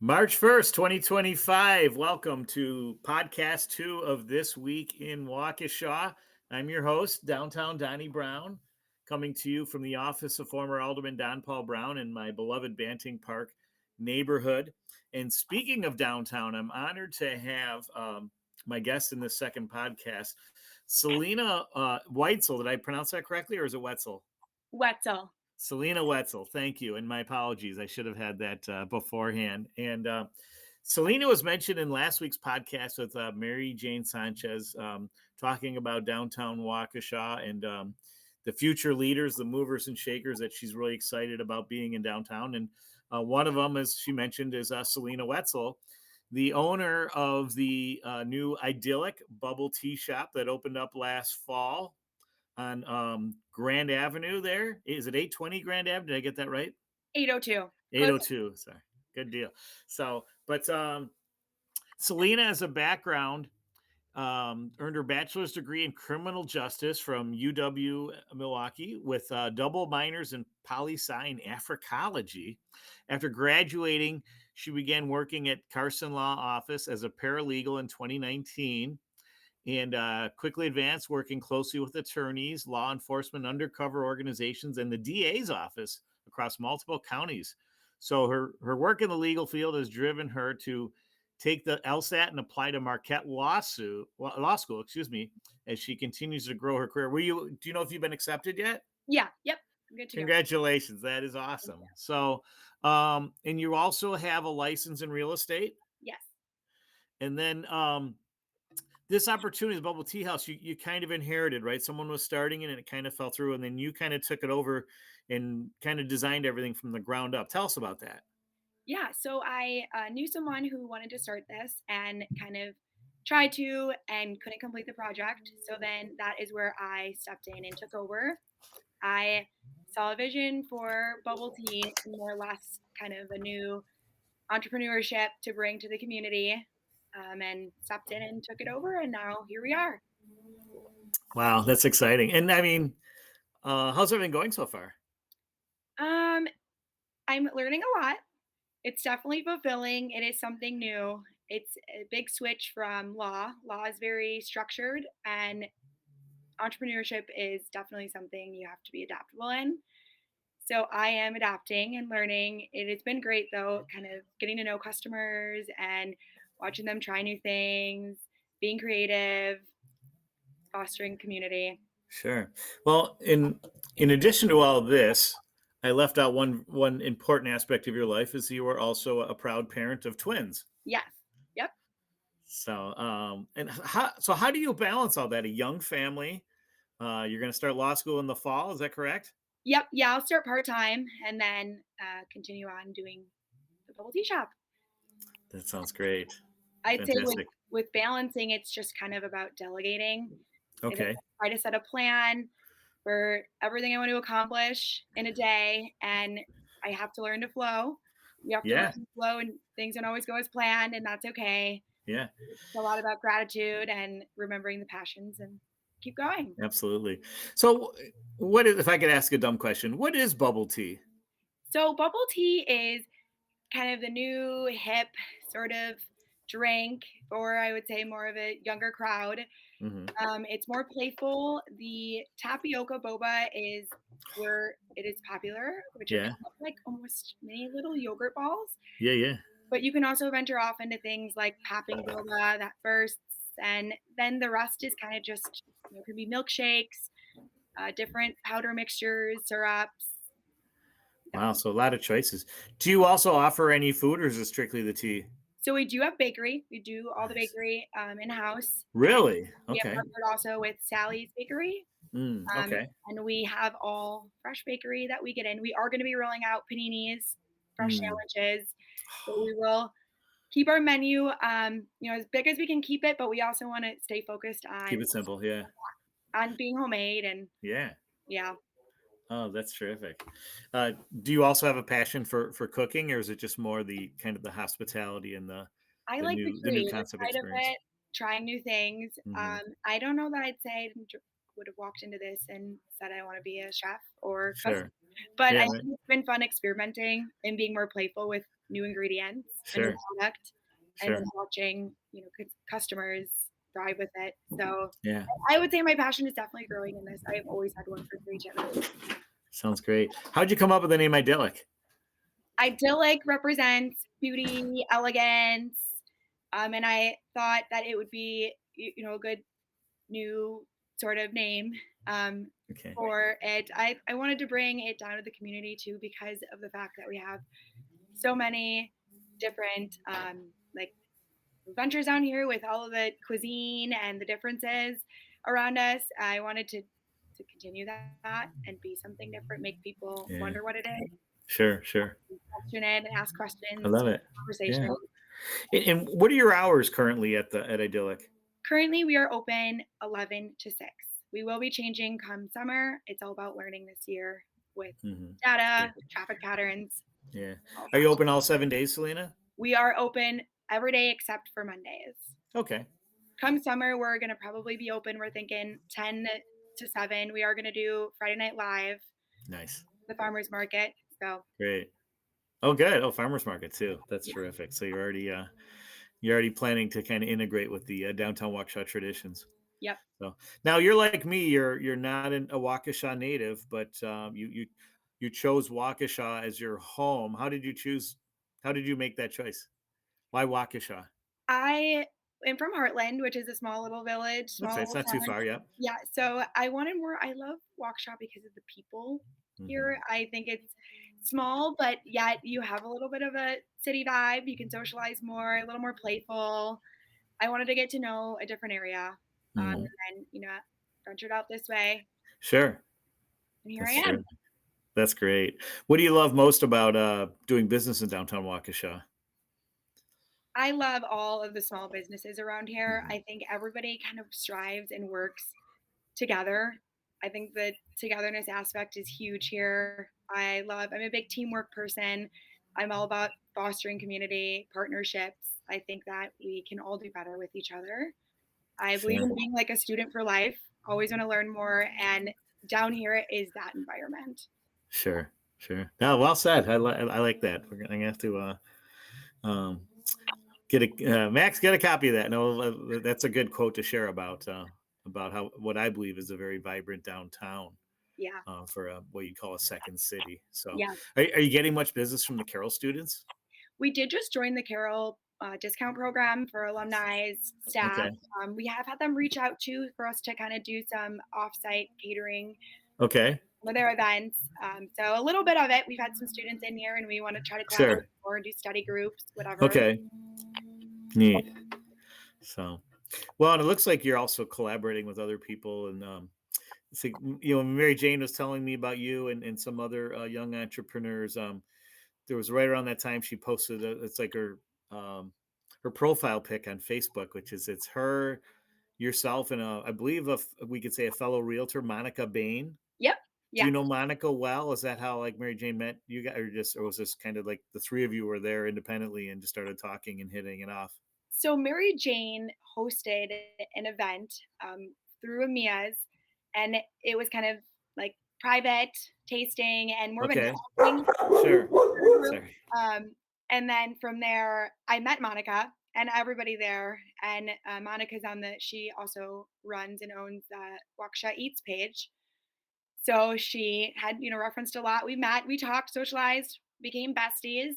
March 1st, 2025. Welcome to podcast 2 of This Week in Waukesha. I'm your host, Downtown Donnie Brown, coming to you from the office of former Alderman Don Paul Brown in my beloved Banting Park neighborhood. And speaking of downtown, I'm honored to have my guest in this second podcast, Selina Wietzel. Did I pronounce that correctly, or is it Wetzel? Wetzel. Selina Wietzel, thank you. And my apologies. I should have had that beforehand. And Selina was mentioned in last week's podcast with Mary Jane Sanchez, talking about downtown Waukesha and the future leaders, the movers and shakers that she's really excited about being in downtown. And one of them, as she mentioned, is Selina Wietzel, the owner of the new idyllic bubble tea shop that opened up last fall on Grand Avenue there. Is it 820 Grand Avenue? Did I get that right? 802. 802. Sorry. Good deal. So, but Selina has a background, earned her bachelor's degree in criminal justice from UW Milwaukee with double minors in poli-sci and Africology. After graduating, she began working at Carson Law Office as a paralegal in 2019 and quickly advanced, working closely with attorneys, law enforcement, undercover organizations, and the DA's office across multiple counties. So her work in the legal field has driven her to take the LSAT and apply to Marquette Law School, as she continues to grow her career. Do you know if you've been accepted yet? Yeah. Yep. I'm good to go. Congratulations. That is awesome. So, and you also have a license in real estate? Yes. And then, this opportunity, the bubble tea house, you kind of inherited, right? Someone was starting it and it kind of fell through, and then you kind of took it over and kind of designed everything from the ground up. Tell us about that. Yeah. So I knew someone who wanted to start this and kind of tried to and couldn't complete the project. So then that is where I stepped in and took over. I saw a vision for bubble tea and more or less kind of a new entrepreneurship to bring to the community, and stepped in and took it over. And now here we are. Wow, that's exciting. And I mean, how's everything going so far? Um, I'm learning a lot. It's definitely fulfilling. It is something new. It's a big switch from law. Law is very structured, and entrepreneurship is definitely something you have to be adaptable in. So I am adapting and learning. It has been great though, kind of getting to know customers and watching them try new things, being creative, fostering community. Sure. Well, in addition to all of this, I left out one important aspect of your life is you are also a proud parent of twins. Yes. Yep. So, and how do you balance all that? A young family. You're going to start law school in the fall. Is that correct? Yep. Yeah. I'll start part time and then continue on doing the bubble tea shop. That sounds great. I'd say with Fantastic. with balancing, it's just kind of about delegating. I think Okay. I try to set a plan for everything I want to accomplish in a day, and I have to learn to flow. You have to learn Yeah. to flow, and things don't always go as planned, and that's okay. Yeah. It's a lot about gratitude and remembering the passions and keep going. Absolutely. So, what is, if I could ask a dumb question, what is bubble tea? So bubble tea is kind of the new hip sort of drink, or I would say more of a younger crowd. Hmm. It's more playful. The tapioca boba is where it is popular, which are Yeah. kind of like almost mini little yogurt balls. Yeah. Yeah. But you can also venture off into things like popping boba that first, and then the rest is kind of just could be milkshakes, different powder mixtures, syrups. Yeah. Wow. So, a lot of choices. Do you also offer any food or is it strictly the tea? So we do have bakery. We do all the Nice. bakery in house, and Really? we have Okay. partnered also with Sally's Bakery. Um, Okay. and we have all fresh bakery that we get in. We are going to be rolling out paninis, fresh Mm. sandwiches. So we will keep our menu, as big as we can keep it, but we also want to stay focused Keep it simple. Yeah. on being homemade and Yeah. yeah. Oh, that's terrific. Uh, do you also have a passion for cooking, or is it just more the kind of the hospitality and I the like the new creative concept side of experience? it, trying new things. Hmm. I don't know that I'd say I would have walked into this and said I want to be a chef or cook, Sure. but I Yeah. think it's been fun experimenting and being more playful with new ingredients, a new Sure. product, and then Sure. watching, customers thrive with it. So Yeah. I would say my passion is definitely growing in this. I've always had one for creativity. Sounds great. How'd you come up with the name Idyllic? Idyllic represents beauty, elegance, and I thought that it would be, a good new sort of name Okay. for it. I wanted to bring it down to the community too because of the fact that we have so many different like ventures down here with all of the cuisine and the differences around us. I wanted to continue that and be something different, make people Yeah. wonder what it is, Sure. Sure. question it, and ask I questions, love it. conversation. Yeah. And what are your hours currently at Idyllic? Currently, we are open 11 to 6. We will be changing come summer. It's all about learning this year with Sure. data, traffic patterns, Yeah. all Are you that. open all 7 days, Selena? We are open every day except for Mondays. Okay. Come summer, we're going to probably be open. We're thinking 10 to 7. We are going to do Friday Night Live, Nice. the farmers market. So, Great. Oh, good. Oh, farmers market too. That's yeah, terrific. So you're already planning to kind of integrate with the downtown Waukesha traditions. yep. So now you're like me. You're not a Waukesha native, but you chose Waukesha as your home. How did you choose? How did you make that choice? Why Waukesha? I am from Heartland, which is a small little village, small Okay, it's little not too town. far. Yep. Yeah, so I wanted more. I love Waukesha because of the people Hmm. here. I think it's small, but yet you have a little bit of a city vibe. You can socialize more, a little more playful. I wanted to get to know a different area, and Hmm. then ventured out this way, Sure. and here I That's am. true. That's great. What do you love most about doing business in downtown Waukesha? I love all of the small businesses around here. Mhm. I think everybody kind of strives and works together. I think the togetherness aspect is huge here. I'm a big teamwork person. I'm all about fostering community partnerships. I think that we can all do better with each other. I believe Sure. in being like a student for life, always want to learn more. And down here is that environment. Sure. Sure. No, well said. I like that. We're gonna have to um, get a Max. Get a copy of that. No, that's a good quote to share about how what I believe is a very vibrant downtown Yeah. for what you call a second city. So, Yeah. are you getting much business from the Carroll students? We did just join the Carroll discount program for alumni staff. Okay. We have had them reach out to for us to kind of do some offsite catering Okay. with their events. So a little bit of it. We've had some students in here, and we want to try to collaborate Sure. more and do study groups, whatever. Okay. Neat. So, well, and it looks like you're also collaborating with other people. And so, Mary Jane was telling me about you and some other young entrepreneurs. There was right around that time she posted it's like um, her profile pic on Facebook, which is it's her, yourself, and I believe we could say a fellow realtor, Monica Bain. Yep. Do you Yes. know Monica well? Is that how like Mary Jane met you guys, or was this kind of like the three of you were there independently and just started talking and hitting it off? So Mary Jane hosted an event through Amia's, and it was kind of like private tasting and more of a Okay, networking sure. group. Sorry. Um, and then from there, I met Monica and everybody there. And Monica's she also runs and owns the Waukesha Eats page. So she had, referenced a lot. We met, we talked, socialized, became besties,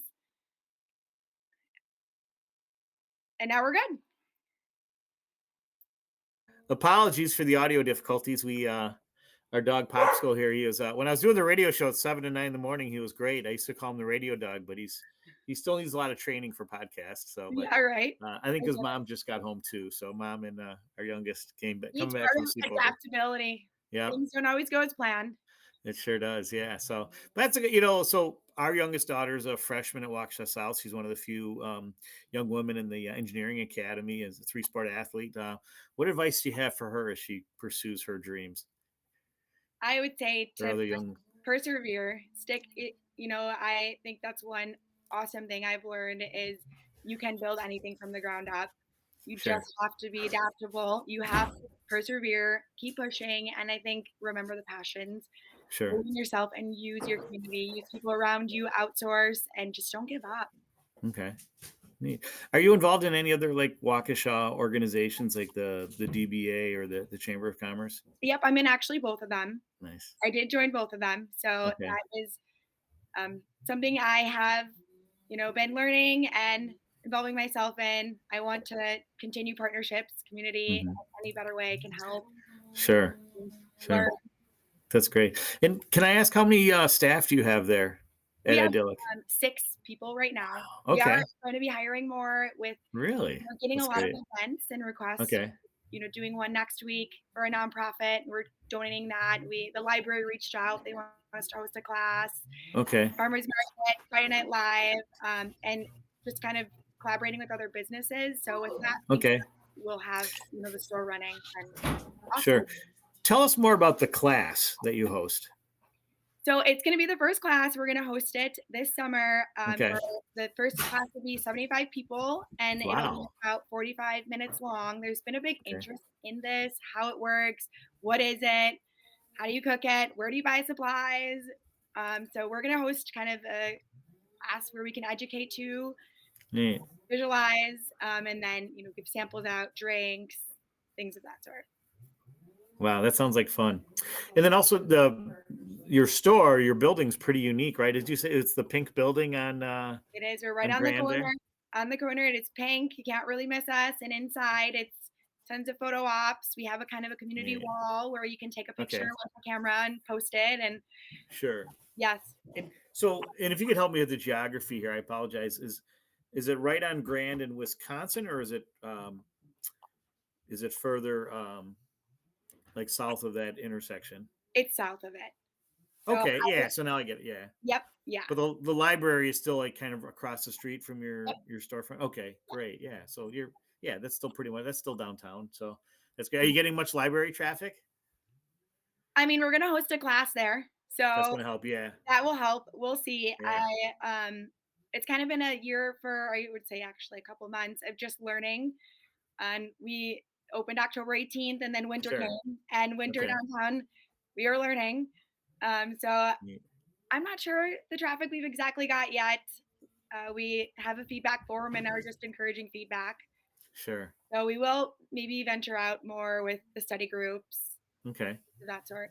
and now we're good. Apologies for the audio difficulties. We our dog Popsicle here. He was when I was doing the radio show at 7 to 9 in the morning. He was great. I used to call him the radio dog, but he still needs a lot of training for podcasts. So, but Yeah, right. I think his mom just got home too. So, mom and our youngest Each coming back part from of sleepover. adaptability. Yeah, Things don't always go as planned. it sure does. Yeah. So but that's a good. So our youngest daughter's a freshman at Waukesha South. She's one of the few young women in the engineering academy as a three-sport athlete. What advice do you have for her as she pursues her dreams? I would say Or to other young, persevere, stick it, I think that's one awesome thing I've learned is you can build anything from the ground up. You sure, just have to be adaptable. You have to persevere, keep pushing, and I think remember the passions. sure. Believe in yourself and use your community, use people around you, outsource, and just don't give up. Okay. Neat. Are you involved in any other like Waukesha organizations like the DBA or the Chamber of Commerce? Yep, I'm in actually both of them. Nice. I did join both of them, so Okay. that is something I have, been learning and involving myself in. I want to continue partnerships, community, Hmm. any better way I can help Sure. and Sure. learn. That's great. And can I ask how many staff do you have there We at have Idyllic? 6 people right now. We are Okay. going to be hiring more with Really? getting a That's lot of great. events and requests. Okay. Doing one next week for a nonprofit. We're donating that. The library reached out. They want us to host a class. Okay. Farmers market, Friday Night Live, and just kind of collaborating with other businesses. So with that being Okay. said, we'll have the store running and awesome. Sure. Tell us more about the class that you host. So it's going to be the first class. We're going to host it this summer. Okay. For the first class will be 75 people, and it'll be Wow. about 45 minutes long. There's been a big Okay. interest in this, how it works, what is it, how do you cook it, where do you buy supplies. So we're going to host kind of a class where we can educate you, Neat. visualize, and then give samples out, drinks, things of that sort. Wow, that sounds like fun. And then also the your store, your building's pretty unique, right? Did you say it's the pink building It is. We're right on on the Grand corner. there? On the corner, it is pink. You can't really miss us. And inside, it's tons of photo ops. We have a kind of a community Yeah. wall where you can take a picture Okay. with a camera and post it. And Sure. yes, And so, and if you could help me with the geography here, I apologize. Is it right on Grand in Wisconsin, or is it further like south of that intersection? it's south of it. So, Okay, yeah. So now I get it. Yeah, yep, yeah, but the library is still like kind of across the street from yep, your storefront. Okay, yeah. great. Yeah, so yeah, that's still pretty much that's still downtown. So that's good. Are you getting much library traffic? I mean, we're gonna host a class there, That's so going to help. Yeah, that will help. We'll see. yeah. It's kind of been a year for I would say actually a couple months of just learning. And we opened October 18th, and then winter Sure. came, and winter Okay. downtown, we are learning. So Yeah, I'm not sure the traffic we've exactly got yet. We have a feedback form and are just encouraging feedback. sure. So we will maybe venture out more with the study groups Okay. of that sort.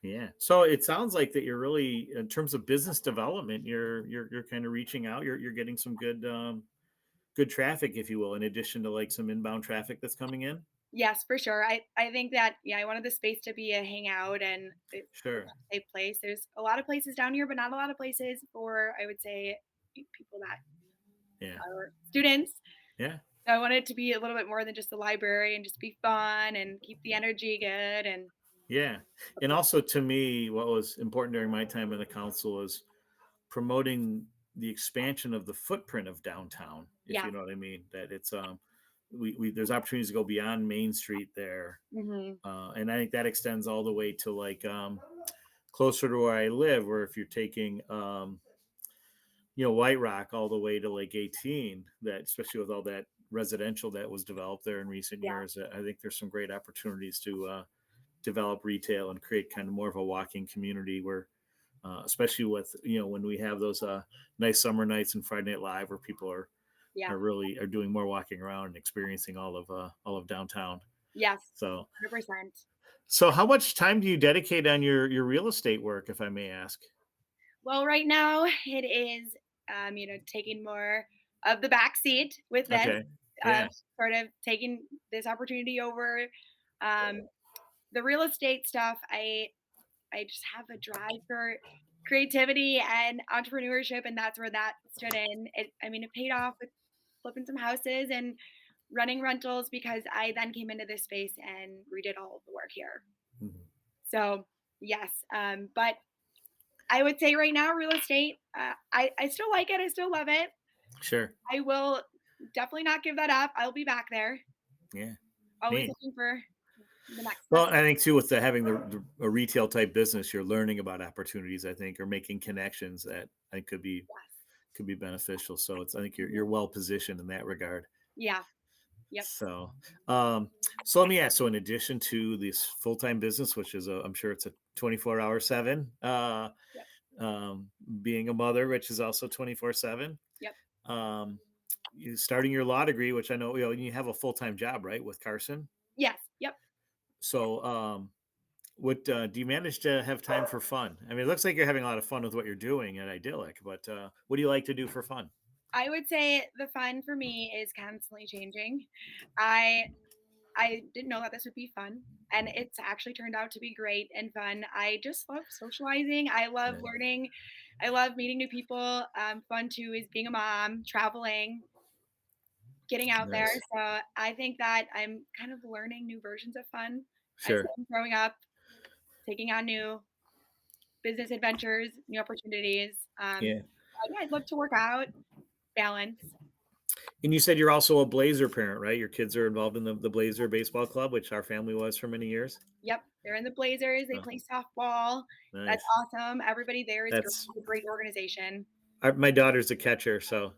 Yeah. So it sounds like that you're really in terms of business development, you're kind of reaching out. You're getting some good traffic, if you will, in addition to like some inbound traffic that's coming in. Yes, for sure. I think that yeah, I wanted the space to be a hangout and a Sure. safe place. There's a lot of places down here, but not a lot of places for I would say people that Yeah. are students. Yeah. So I want it to be a little bit more than just the library and just be fun and keep the energy good and Yeah. And also to me, what was important during my time in the council is promoting the expansion of the footprint of downtown, if yeah. you know what I mean. That it's we there's opportunities to go beyond Main Street there. Mhm. And I think that extends all the way to like closer to where I live, where if you're taking White Rock all the way to like 18, that especially with all that residential that was developed there in recent Yeah. years, I think there's some great opportunities to develop retail and create kind of more of a walking community where especially with when we have those nice summer nights and Friday Night Live where people Yeah. are really are doing more walking around and experiencing all of downtown. Yes. So 100%. so how much time do you dedicate on your real estate work, if I may ask? Well, right now it is, taking more of the back seat with this, Okay. um, Yeah. sort of taking this opportunity over. Um, the real estate stuff, I just have a drive for creativity and entrepreneurship, and that's where that stood in. I mean, it paid off with flipping some houses and running rentals because I then came into this space and redid all of the work here. Mhm. So yes, but I would say right now, real estate, I still like it. I still love it. Sure. I will definitely not give that up. I'll be back there, Yeah. always Neat. looking for the next Well, best. I think too with having a retail type business, you're learning about opportunities. I think, or making connections that I think Yes. could be beneficial. So it's I think Mhm. you're well positioned in that regard. Yeah. Yep. So, um, so let me ask. So, in addition to this full time business, which is I'm sure it's a 24-hour seven, Yep. being a mother, which is also 24/7. Yep. um, you starting your law degree, which I know, you have a full-time job, right, with Carson? Yes. Yep. So, what do you manage to have time for fun? I mean, it looks like you're having a lot of fun with what you're doing at Idyllic, but what do you like to do for fun? I would say the fun for me is constantly changing. I I didn't know that this would be fun, and it's actually turned out to be great and fun. I just love socializing. I love Yeah, learning. I love meeting new people. Fun too is being a mom, traveling, getting out there. nice. So I think that I'm kind of learning new versions of fun as Sure. I'm growing up, taking on new business adventures, new opportunities. Yeah. Yeah, I'd love to work out, balance. And you said you're also a Blazer parent, right? Your kids are involved in the Blazer baseball club, which our family was for many years. Yep, they're in the Blazers. They Oh, play softball. That's nice. awesome. Everybody there is great. That's It's a great organization. my daughter's a catcher, so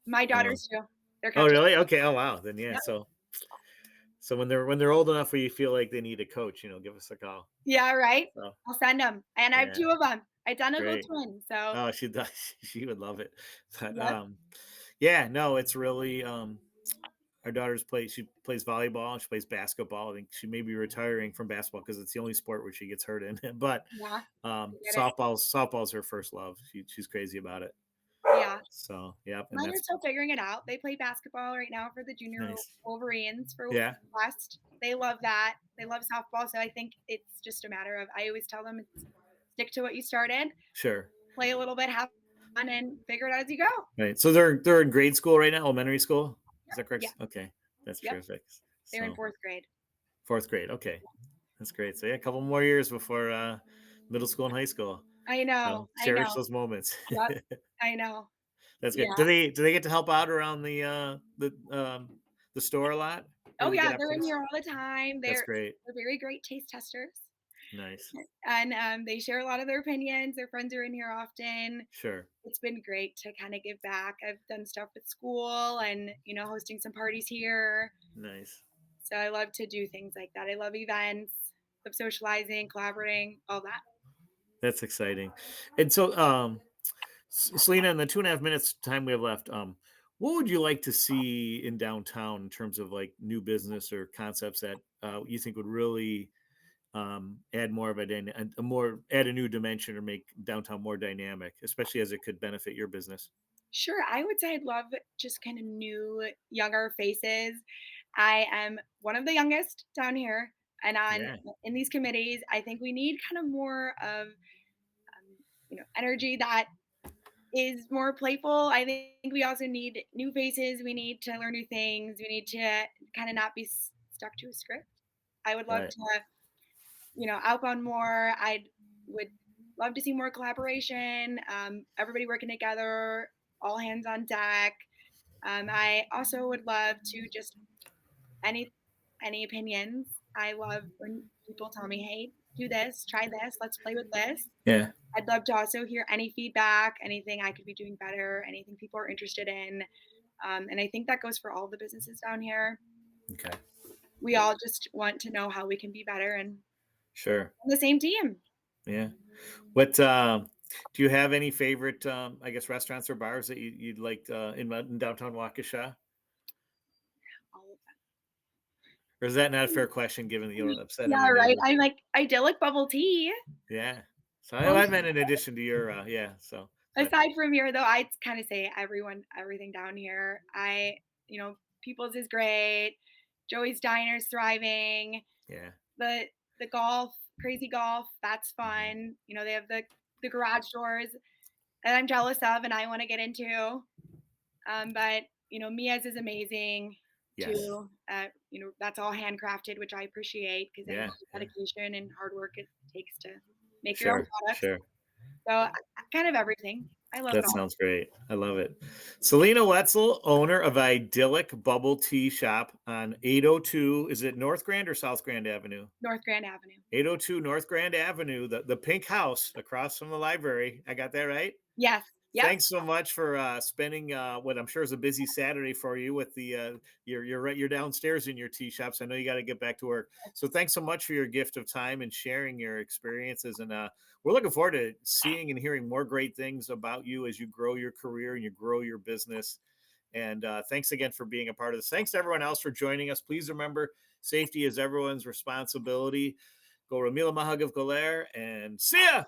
My uh, daughters too. They're oh, catching. really? Okay. Oh, wow. Then yeah. Yep. So when they're old enough where you feel like they need a coach, give us a call. Yeah, right? So I'll send them, and I have yeah, 2 of them, identical great. twins, so Oh, she does. She would love it. But yep, yeah, no, it's really our daughter's she plays volleyball, she plays basketball. I think she may be retiring from basketball because it's the only sport where she gets hurt in. But yeah, I get it. softball's her first love. She's crazy about it. Yeah. So yep, and Mine are that's still figuring it out. They play basketball right now for the junior nice. Wolverines for Yeah, West. They love that. They love softball, so I think it's just a matter of I always tell them it's stick to what you started, sure. play a little bit, have fun, and figure it out as you go. Right. So they're in grade school right now, elementary school. Is that Yeah. correct? Okay, that's Yep. terrific. They're in So 4th grade. fourth grade. Okay, that's great. So yeah, a couple more years before middle school and high school. I know. So I cherish know. those moments. Yep. I know. That's good. Yeah. Do they get to help out around the store a lot? Oh, Maybe get yeah, they're in opportunities. here all the time. That's great. They're very great taste testers, Nice. and, they share a lot of their opinions. Their friends are in here often. Sure. It's been great to kinda give back. I've done stuff with school and, hosting some parties here. Nice. So I love to do things like that. I love events, love socializing, collaborating, all that. That's exciting. And so, Selena, in the 2.5 minutes time we have left, what would you like to see in downtown in terms of like new business or concepts that you think would really add more of add a new dimension or make downtown more dynamic, especially as it could benefit your business? Sure, I would say I'd love just kinda new, younger faces. I am one of the youngest down here, and Yeah. in these committees, I think we need kind of more of, energy that is more playful. I think we also need new faces. We need to learn new things. We need to kind of not be stuck to a script. I would love Right. to, outbound more. I would love to see more collaboration. Everybody working together, all hands on deck. I also would love to just any any opinions. I love when people tell me, "Hey, do this, try this, let's play with this." Yeah. I'd love to also hear any feedback, anything I could be doing better, anything people are interested in. And I think that goes for all the businesses down here. Okay. We all just want to know how we can be better and Sure. on the same team. Yeah. What do you have any favorite I guess restaurants or bars that you'd like in downtown Waukesha? All of Or is that not a fair question given that you them. don't upset Yeah, right. anybody? I'm like idyllic bubble tea. Yeah. So I Most meant in addition to your yeah, so but aside from here, though, I'd kind of say everything down here. People's is great. Joey's Diner's thriving. yeah. The the golf, crazy golf, that's Mhm. fun. They have the garage doors that I'm jealous of and I want to get into. But Mia's is amazing Yes. too. That's all handcrafted, which I appreciate because I know Yeah, the yeah. dedication and hard work it takes to make your own Sure, products. sure. So kind of everything. I love it That all. sounds great. I love it. Selena Wetzel, owner of Idyllic Bubble Tea Shop on 802. Is it North Grand or South Grand Avenue? North Grand Avenue. 802 North Grand Avenue, the pink house across from the library. I got that right? Yes. Yep. Thanks so much for spending what I'm sure is a busy Saturday for you with the you're downstairs in your tea shops. I know you got to get back to work. So thanks so much for your gift of time and sharing your experiences. And we're looking forward to seeing and hearing more great things about you as you grow your career and you grow your business. And thanks again for being a part of this. Thanks to everyone else for joining us. Please remember, safety is everyone's responsibility. Go Ramila Mahagav Galer and see ya.